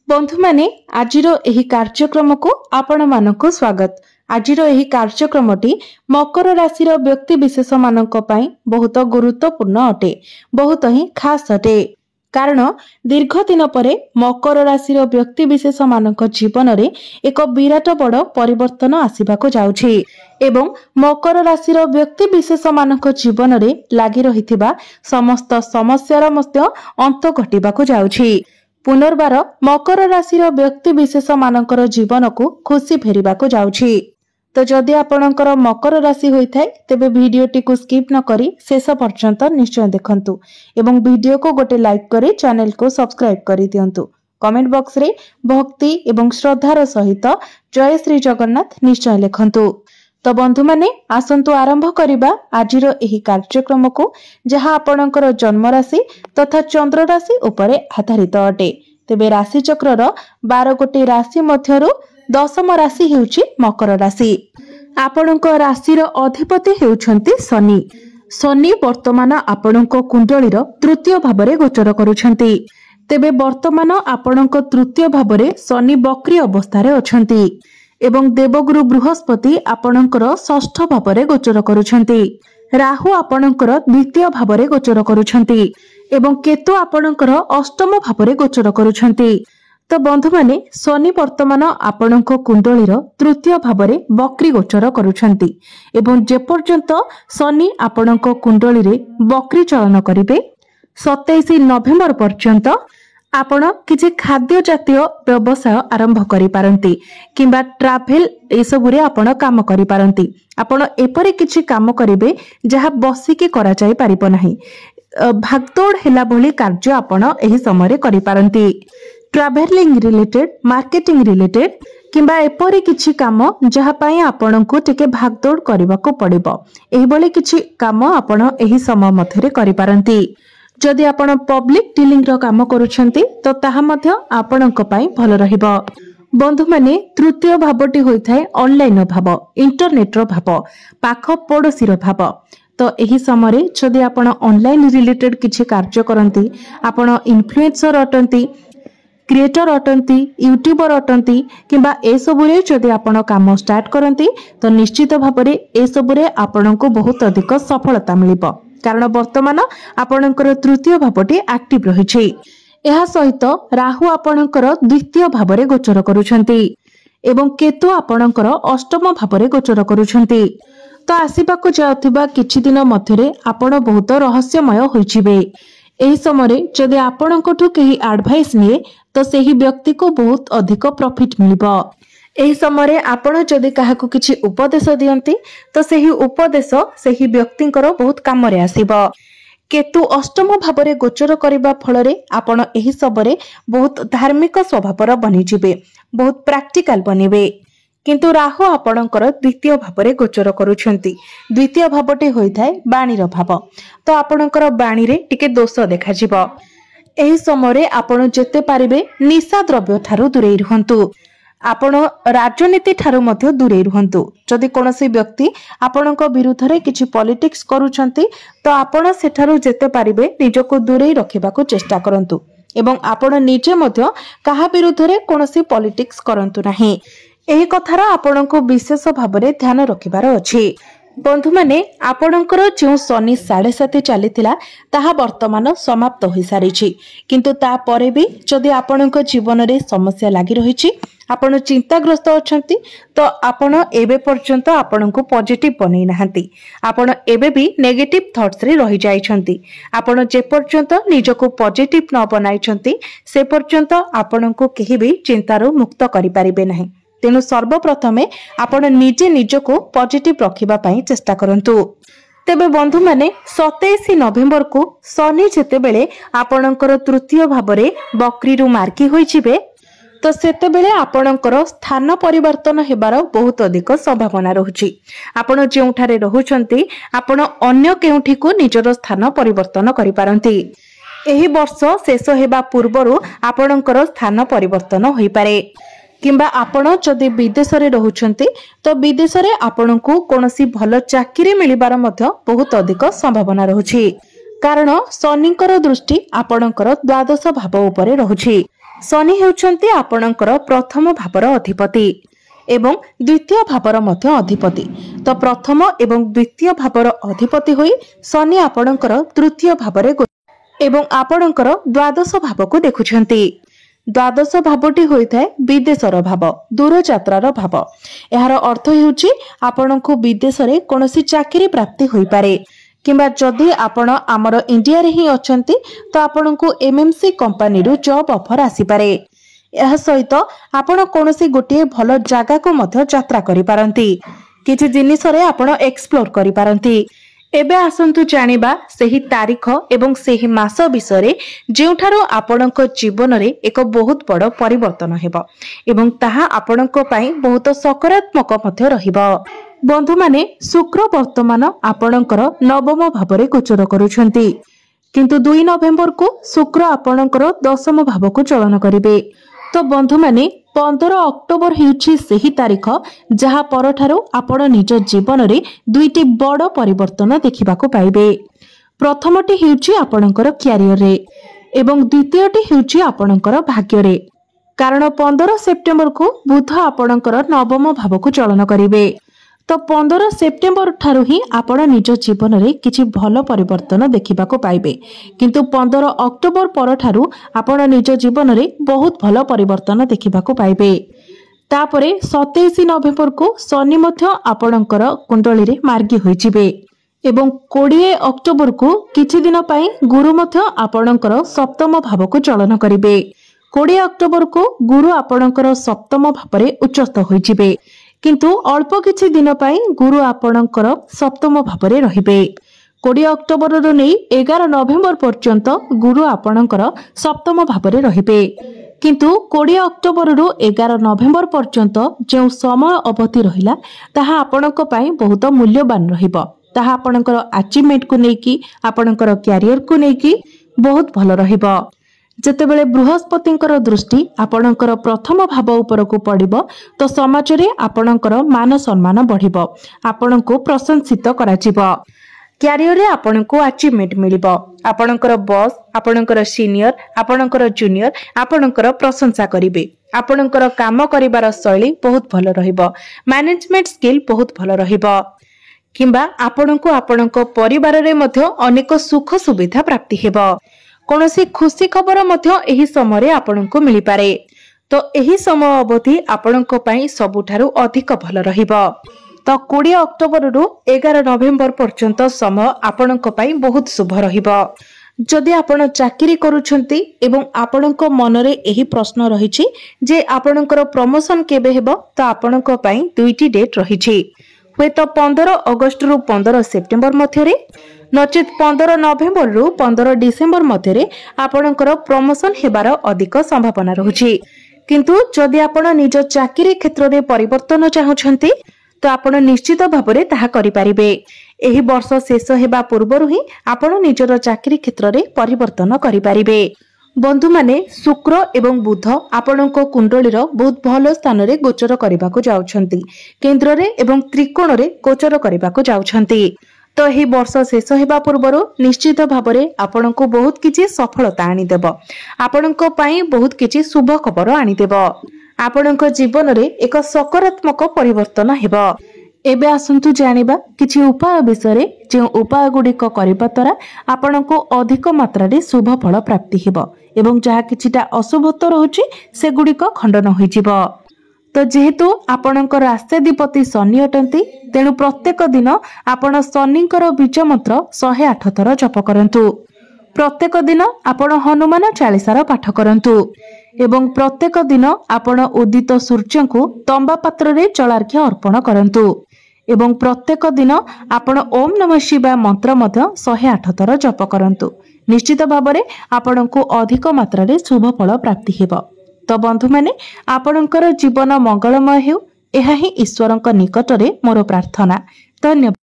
बंधु माने आजिरो एही कार्यक्रम को आपण मानको स्वागत। आजिरो एही कार्यक्रमटी मकर राशि व्यक्ति विशेष मानक पई बहुत गुरुत्वपूर्ण अटे, बहुत ही खास अटे। कारण दीर्घ दिन परे मकर राशि व्यक्ति विशेष मानक जीवन रे एक विराट बड़ परिवर्तन आसीबाको जाउछि एवं मकर राशि व्यक्ति विशेष मानक जीवन रे लागि रहिथिबा समस्त समस्यार मध्य अंत घटिबाको जाउछि। पुनर्बार मकर राशि व्यक्ति विशेष मानकर जीवन को खुशी फेरिबाको जाउछि। तो जदि आपणकर मकर राशि होइथाय तेबे वीडियोटी को स्किप न करी शेष पर्यंत निश्चय देखंतु एवं वीडियो को गोटे लाइक करी चैनल को सब्सक्राइब करी दियंतु। कमेंट बॉक्स रे भक्ति एवं श्रद्धार सहित जय श्री जगन्नाथ निश्चय लिखंतु। तो बंधु माने आसंतु आरंभ करिबा आजिरो एही कार्यक्रम को जहां आपणकर जन्म राशि तथा चंद्र राशि उपरे आधारित अटे। तेबे राशि चक्रर 12 गोटी राशि मध्यरु दशम राशि हेउची मकर राशि। आपणक राशिर अधिपति हेउछंती शनि। शनि वर्तमान आपणक कुंडलीर तृतीय भाबरे गोचर करूछंती। तेबे वर्तमान आपणक तृतीय भाबरे शनि बक्री अवस्थारे अछंती एवं देवगुरु बृहस्पति आपणकर षष्ठ भावरे गोचर करूछंती। राहु आपणकर द्वितीय भावरे गोचर करूछंती एवं केतु आपणकर अष्टम भावरे गोचर करूछंती। तो बंधु माने शनि वर्तमान आपणक कुंडलीर तृतीय भावरे बक्री गोचर करूछंती एवं जे पर्यंत शनि आपणक कुंडली रे बक्री चलन करिवे 27 नवेम्बर पर्यंत आपण किछि खाद्य जातीय व्यवसाय आरंभ करि पारंती किंबा ट्रैवल एसबुरे आपण काम करि पारंती। आपण एपरे किछि काम करिवे जहा बसिके करा जाय परिबो नाही। भागदौड़ हेला भली कार्य आपण एही समय करि पारंती। ट्रैवलिंग रिलेटेड, मार्केटिंग रिलेटेड किंबा एपरे किछि काम जहा पई आपणको टिके भागदौड़ करबाको पड़िबो। एही भली किछि काम आपण एही समय मध्यरे करि पारंती। जदि आपण पब्लिक डीलिंग रो काम करूछंती तो ताहा मध्य आपणक पई भल रहिबो। बंधु माने तृतीय भावटी होइथाय ऑनलाइन भाव, इंटरनेट रो भाव, पाख पड़ोसी रो भाव। तो एही समय जदि आपण ऑनलाइन रिलेटेड किछि कार्य करंती, आपण इन्फ्लुएंसर अटंती, क्रिएटर अटंती, यूट्यूबर अटंती किंबा ए सबुरे जदि आपण काम स्टार्ट करंती तो निश्चित भाबरे ए सबुरे आपणको बहुत अधिक सफलता मिलिबो। कारण वर्तमान आपणकर तृतीय भावटी एक्टिव रहिछि। एहा सहित राहु आपणकर द्वितीय भावरे गोचर करूछंती एवं केतु आपणकर अष्टम भावरे गोचर करूछंती। तो आसीबाको जाउथिबा किछि दिन मध्यरे आपण बहुत रहस्यमय होइछिबे। एही समय जदि आपणकठु केही एडवाइस निए तो सेही व्यक्ति को बहुत अधिक प्रॉफिट मिलिबो। एही समय आपण जदि काहाकु किछि उपदेश दियंती तो सेही उपदेश सेही व्यक्तिंकर बहुत काम रे आसीबो। केतु अष्टम भावरे गोचर करिबा फलरे आपण एही सबरे बहुत धार्मिक स्वभावर बनि जिवे, बहुत प्रैक्टिकल बनिबे। किंतु राहु आपणकर द्वितीय भावरे गोचर करूछंती। द्वितीय भावटे होइथाय बाणीर भाव। तो आपणकर बाणी रे टिके दोष देखा जिवो। एही समय आपण जेते पारिबे निशा द्रव्य थारु दूरेई रहंतु। आपण राजनीति ठारू मध्य दूरे रुहंतु। जदि कोनोसी व्यक्ति आपणक विरुद्ध रे किछि पॉलिटिक्स करूछंती तो आपण सेठारू जेते पारिबे निजको दूरे रखिबाको चेष्टा करंतु एवं आपण निजे मध्य काहा विरुद्ध रे कोनोसी पॉलिटिक्स करंतु नाही। एही कथार आपणको विशेष भाबरे ध्यान रखिबार अछि। बंधु माने आपणकर जो शनि 7.5 चलीथिला ताहा वर्तमान समाप्त होई सारिछि। किंतु ता परे भी जदि आपणक जीवन रे समस्या लागि रहिछि, आपण चिंताग्रस्त अछंती तो आपण एबे पर्यंत आपणको पॉजिटिव बनै नाहंती। आपण एबे भी नेगेटिव थॉट्स रे रहि जाइछंती। आपण जे पर्यंत निजको पॉजिटिव न बनाइछंती से पर्यंत आपणको केही भी चिंतारो मुक्त करि परिबे नाही। तेनु सर्वप्रथमे आपण निजे निजको पॉजिटिव रखिबा पई चेष्टा करंतु। तेबे बंधु माने 27 नवेम्बर को शनि जेते बेले आपणकर तृतीय भावरे बक्री रु मार्की होइछिबे तो सेते बेले आपणकर स्थान परिवर्तन हेबार बहुत अधिक संभावना रहुछि। आपण जेउठारे रहुछंती आपण अन्य केउठी को निजर स्थान परिवर्तन करि पारंती। एही वर्ष शेष हेबा पूर्वरु आपणकर स्थान परिवर्तन होई पारे। किंबा आपण जदि विदेश रे रहुछंती तो विदेश रे आपणको कोनोसी भलो चाकरी मिलिबार मध्य बहुत अधिक संभावना रहुछि। कारण शनिकर दृष्टि आपणकर द्वादश भाव उपरे रहुछि। शनि हेउछन्ति आपणकर प्रथम भावर अधिपति एवं द्वितीय भावर मध्य अधिपति। तो प्रथम एवं द्वितीय भावर अधिपति होई शनि आपणकर तृतीय भावरे एवं आपणकर द्वादश भाव को देखुछन्ति। द्वादश भावटी होइथाय विदेशर भाव, दूर यात्रार भाव। एहार अर्थ हेउछि आपणको विदेशरे कोनोसी चाकरी प्राप्ति होई पारे किंबा जदि आपण आमर इंडिया रे ही अछंती तो आपणको एमएमसी कंपनी रु जॉब ऑफर आसी पारे। यह सहित आपण कोनोसी गोटे भलो जागा को मध्य यात्रा करि पारंती, किछि जिनिस रे आपण एक्सप्लोर करि पारंती। एबे आसंतु जानिबा सेही तारीख एवं सेही मास विषय जेउठारो आपणक जीवन रे एक बहुत बड़ परिवर्तन हेबो एवं ताहा आपणक पई बहुत सकारात्मक मध्य रहिबो। बंधु माने शुक्र वर्तमान आपणकर नवम भावरे गोचर करूछंती, किंतु 2 नवेम्बर को शुक्र आपणकर दशम भाव को चलन करिवे। तो बंधु माने 15 अक्टोबर हेउछि सेही तारीख जहा परठारो आपण निज जीवन रे दुईटी बड़ परिवर्तन देखिबा को पाइबे। प्रथमटी हेउछि आपणकर क्यारियर रे एवं द्वितीयटी हेउछि आपणकर भाग्य रे, कारण 15 सेप्टेम्बर को बुध आपणकर नवम भाव को चलन करिवे। तो 15 सेप्टेम्बर ठारू ही आपण निज जीवन रे किछि भलो परिवर्तन देखिबा को पाइबे, किंतु 15 अक्टोबर पर ठारू आपण निज जीवन रे बहुत भलो परिवर्तन देखिबा को पाइबे। तापरे 27 नवेम्बर को शनि मध्य आपणकर कुंडली रे मार्गी होई जिवे एवं 20 अक्टोबर को किछि दिन पई गुरु मध्य आपणकर सप्तम भाव को चलन करिवे। 20 अक्टोबर को गुरु आपणकर सप्तम भावरे उच्चस्थ होई जिवे, किंतु अल्प किछि दिन पई गुरु आपणकर सप्तम भावरे रहिबे। 20 अक्टोबर रु नै 11 नवेम्बर पर्यंत गुरु आपणकर सप्तम भावरे रहिबे, किंतु 20 अक्टोबर रु 11 नवेम्बर पर्यंत जो समय अवधि रहिला ताहा आपणक पई बहुत मूल्यवान रहिबो। ताहा आपणकर अचीवमेंट को नेकी आपणकर कैरियर को नेकी बहुत भलो रहिबो। जेतेबेले बृहस्पतिंकर दृष्टि आपणकर प्रथम भाव उपर को पड़िबो तो समाज रे आपणकर मान सम्मान बढ़िबो, आपणको प्रशंसित कराजिबो। कैरियर रे आपणको अचीवमेंट मिलिबो, आपणकर बॉस, आपणकर सीनियर, आपणकर जूनियर आपणकर प्रशंसा करिवे। आपणकर काम करिवार शैली बहुत भलो रहिबो, मैनेजमेंट स्किल बहुत भलो रहिबो, किंबा आपणको आपणको परिवार रे मध्य अनेक सुख सुविधा प्राप्ति हेबो। कोनोसी खुशी खबर मध्य एही समय रे आपणको मिली पारे। तो एही समय अवधि आपणको पई सबुठारु अधिक भलो रहिबो। तो 20 अक्टोबर रु 11 नवेम्बर पर्यंत समय आपणको पई बहुत शुभ रहिबो। जदि आपण चाकरी करूछंती एवं आपणको मनरे एही प्रश्न रहिछि जे आपणकर प्रमोशन केबे हेबो, तो आपणको पई दुईटी डेट रहिछि। हुए तो 15 अगस्त रु 15 सेप्टेम्बर मध्यरे नचित 15 नवेम्बर रु 15 डिसेम्बर मध्यरे आपणकर प्रमोशन हेबार अधिक संभावना रहुछि। किंतु जदि आपण निज चाकरी क्षेत्र रे परिवर्तन चाहुछंती तो आपण निश्चित भाबरे ताहा करि पारिबे। एही वर्ष शेष हेबा पूर्वरु ही आपण निजर चाकरी क्षेत्र रे परिवर्तन करि पारिबे। बंधु माने शुक्र एवं बुध आपणको कुंडलीर बहुत भलो स्थान रे गोचर करबाको जाउछंती, केंद्र रे एवं त्रिकोण रे गोचर करबाको जाउछंती। तो एही वर्ष शेष हेबा पूर्वरु निश्चित भाबरे आपणको बहुत किछि सफलता आनी देबो, आपणको पई बहुत किछि शुभ खबर आनी देबो, आपणको जीवन रे एक सकारात्मक परिवर्तन हेबो। एबे आसंतु जानिबा किछि उपाय विषय जे उपाय गुडिक करिबा द्वारा आपणको अधिक मात्रा रे शुभ फल प्राप्ति हेबो एवं जहा किछिटा अशुभत्व रहउछि से गुडिक खंडन होई जिवो। तो जेहेतु आपणकर राष्ट्राधिपति शनि अटंती, तेणु प्रत्येक दिन आपण शनिकर बीज मंत्र 108 थर जप करंतु। प्रत्येक दिन आपण हनुमान चालीसार पाठ करंतु एवं प्रत्येक दिन आपण उदित सूर्य को तंबा पात्र रे जलार्घ्य अर्पण करंतु एवं प्रत्येक दिन आपण ओम नमः शिवाय मंत्र मध्य 108 थर जप करंतु। निश्चित भाबरे आपणको अधिक मात्रा रे शुभ फल प्राप्ति हेबो। तो बंधु माने आपणकर जीवन मंगलमय हेउ, एहा ही ईश्वरक निकटरे मोर प्रार्थना। धन्यवाद।